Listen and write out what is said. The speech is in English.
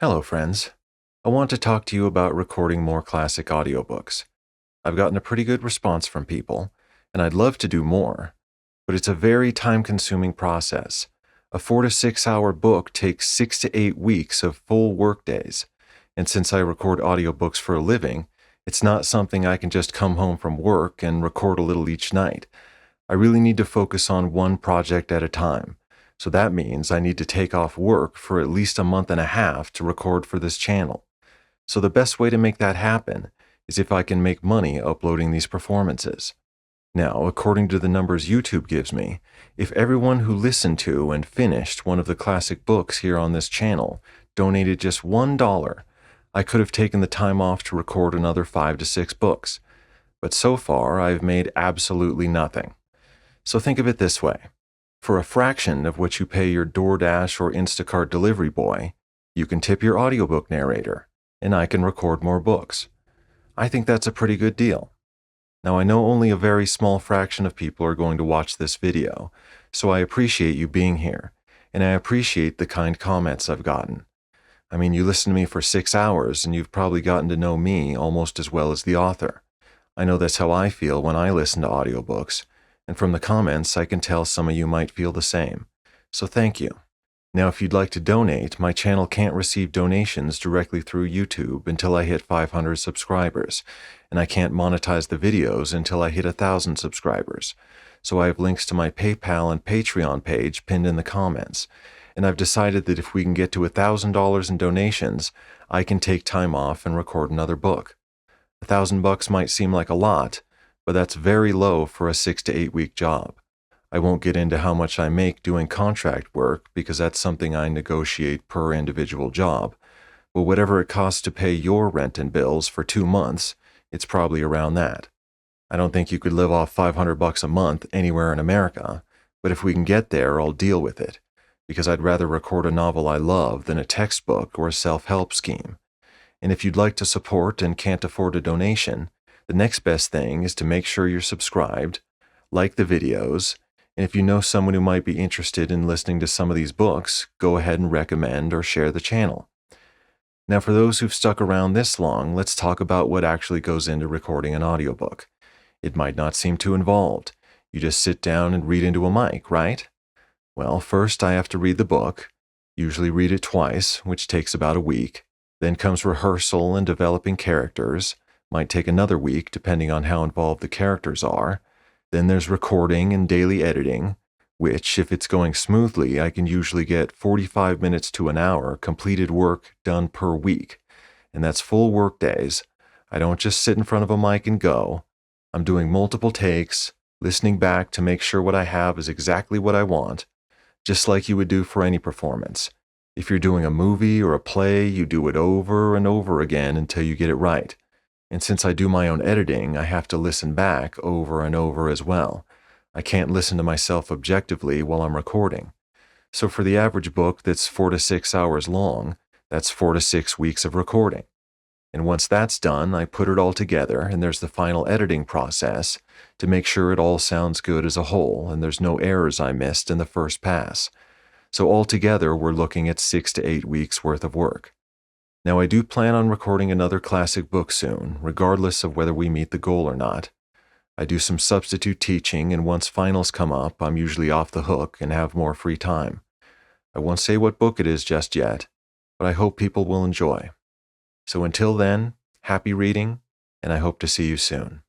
Hello, friends. I want to talk to you about recording more classic audiobooks. I've gotten a pretty good response from people, and I'd love to do more, but it's a very time-consuming process. A 4 to 6 hour book takes 6 to 8 weeks of full workdays, and since I record audiobooks for a living, it's not something I can just come home from work and record a little each night. I really need to focus on one project at a time. So that means I need to take off work for at least a month and a half to record for this channel. So the best way to make that happen is if I can make money uploading these performances. Now, according to the numbers YouTube gives me, if everyone who listened to and finished one of the classic books here on this channel donated just $1, I could have taken the time off to record another 5 to 6 books. But so far, I've made absolutely nothing. So think of it this way. For a fraction of what you pay your DoorDash or Instacart delivery boy, you can tip your audiobook narrator, and I can record more books. I think that's a pretty good deal. Now, I know only a very small fraction of people are going to watch this video, so I appreciate you being here, and I appreciate the kind comments I've gotten. I mean, you listened to me for 6 hours, and you've probably gotten to know me almost as well as the author. I know that's how I feel when I listen to audiobooks, and from the comments, I can tell some of you might feel the same. So thank you. Now, if you'd like to donate, my channel can't receive donations directly through YouTube until I hit 500 subscribers, and I can't monetize the videos until I hit 1,000 subscribers. So I have links to my PayPal and Patreon page pinned in the comments, and I've decided that if we can get to $1,000 in donations, I can take time off and record another book. $1,000 might seem like a lot, but that's very low for a 6 to 8 week job. I won't get into how much I make doing contract work because that's something I negotiate per individual job. But whatever it costs to pay your rent and bills for 2 months, it's probably around that. I don't think you could live off $500 a month anywhere in America, but if we can get there, I'll deal with it, because I'd rather record a novel I love than a textbook or a self-help scheme. And if you'd like to support and can't afford a donation, the next best thing is to make sure you're subscribed, like the videos, and if you know someone who might be interested in listening to some of these books, go ahead and recommend or share the channel. Now, for those who've stuck around this long, let's talk about what actually goes into recording an audiobook. It might not seem too involved. You just sit down and read into a mic, right? Well, first I have to read the book, usually read it twice, which takes about a week. Then comes rehearsal and developing characters. Might take another week depending on how involved the characters are. Then there's recording and daily editing, which, if it's going smoothly, I can usually get 45 minutes to an hour completed work done per week. And that's full work days. I don't just sit in front of a mic and go. I'm doing multiple takes, listening back to make sure what I have is exactly what I want, just like you would do for any performance. If you're doing a movie or a play, you do it over and over again until you get it right. And since I do my own editing, I have to listen back over and over as well. I can't listen to myself objectively while I'm recording. So for the average book that's 4 to 6 hours long, that's 4 to 6 weeks of recording. And once that's done, I put it all together, and there's the final editing process to make sure it all sounds good as a whole and there's no errors I missed in the first pass. So altogether, we're looking at 6 to 8 weeks worth of work. Now, I do plan on recording another classic book soon, regardless of whether we meet the goal or not. I do some substitute teaching, and once finals come up, I'm usually off the hook and have more free time. I won't say what book it is just yet, but I hope people will enjoy. So until then, happy reading, and I hope to see you soon.